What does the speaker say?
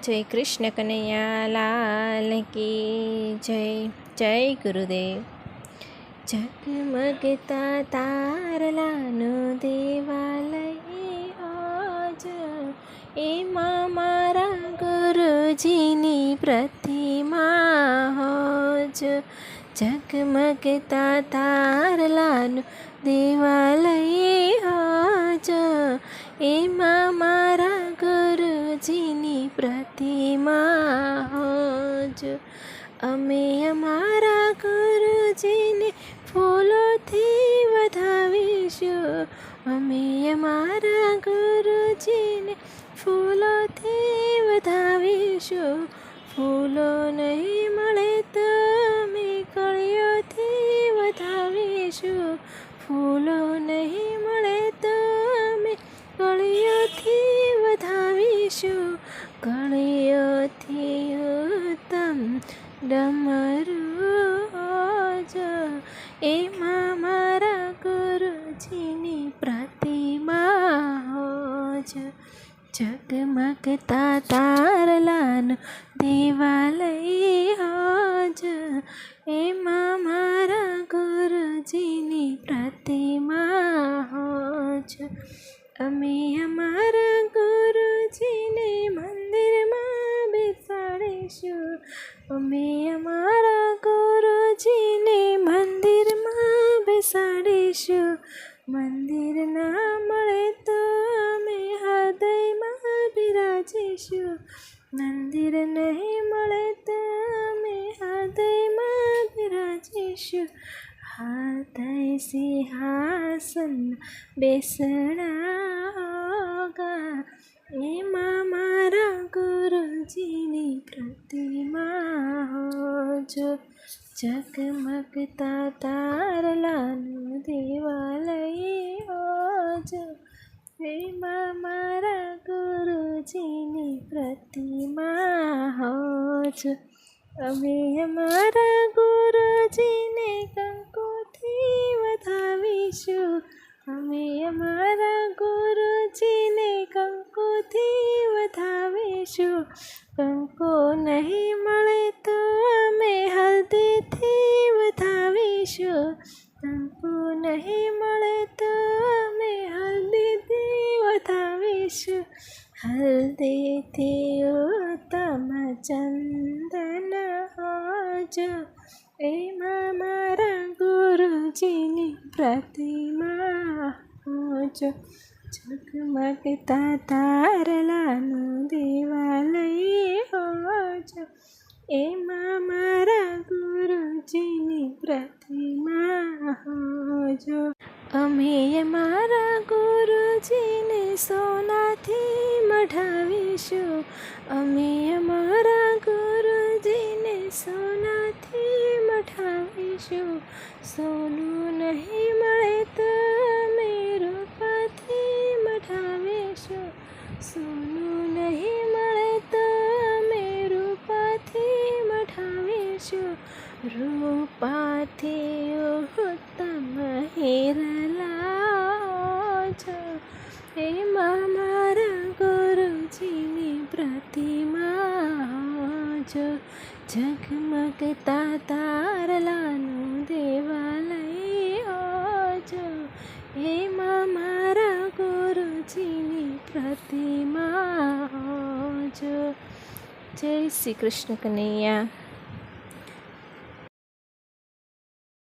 જય કૃષ્ણ કનૈયા લાલ કી જય. જય ગુરુદેવ. ઝગમગતા તારલાનું દેવાલય આજ, એમાં મારા ગુરુજીની પ્રતિમા હોજ. ઝગમગતા તારલાનું દેવાલય આજ, એમાં મારા ગુરુજીની પ્રતિમા હોજ. અમે અમારા ગુરુજીને ફૂલોથી વધાવીશું. અમે અમારા ગુરુજીને ફૂલોથી વધાવીશું. ફૂલો નહીં મળે તો અમે કળીઓથી વધાવીશું. ફૂલો નહીં મળે તો અમે કળીઓથી વધાવીશું. કળીઓથી ઉત્તમ ડમરું હોજ, એમાં મારા ગુરુજીની પ્રતિમા હોજ. ઝગમગતા તારલાનું દેવાલય હોજ, એમાં મારા ગુરુજીની પ્રતિમા હોજ. અમે અમારા ગુરુજીને મંદિરમાં બેસાડીશું. અમે અમારા ગુરુજીને મંદિરમાં બેસાડીશું. મંદિર ના મળે તો અમે હૃદયમાં બિરાજીશું. મંદિર નહીં મળે તો અમે હૃદયમાં બિરાજીશું. હૃદય સિંહાસન બેસણા હોગા, એમાં મારા ગુરુજીની પ્રતિમા હોજ. ઝગમગતા તારલાનું દેવાલય હોજ, એમાં મારા ગુરુજીની પ્રતિમા હોજ. અમે અમારા ગુરુજીને કંકુથી વધાવીશું. અમે અમારા ગુરુજીને કંકુથી વધાવીશું. કંકુ નહીં મળે તો અમે હલ્દીથી વધાવીશું. કંકુ નહીં મળે તો અમે હલ્દીથી વધાવીશું. હલ્દીથી ઉત્તમ ચંદન હોજ, એમાં મારા ગુરુજીની પ્રતિમા હોજ. ઝગમગતા તારલાનું દેવાલય હોજ, એમાં મારા ગુરુજીની પ્રતિમા હોજ. અમે અમારા ગુરુજીને સોનાથી મઢાવીશું. અમે અમારા ગુરુજીને સોનાથી મઢાવીશું. સોનું નહીં મળે તો અમે રૂપાથી મઢાવીશું. સોનું નહીં મળે તો અમે રૂપાથી મઢાવીશું. રૂપાથી ઉત્તમ હિરલા હોજ, એમાં મારા ગુરુજીની પ્રતિમા હોજ. ઝગમગતા તારલાનું દેવાલય હોજ, એમાં મારા ગુરુજીની પ્રતિમા હોજ. જય શ્રી કૃષ્ણ કનૈયા.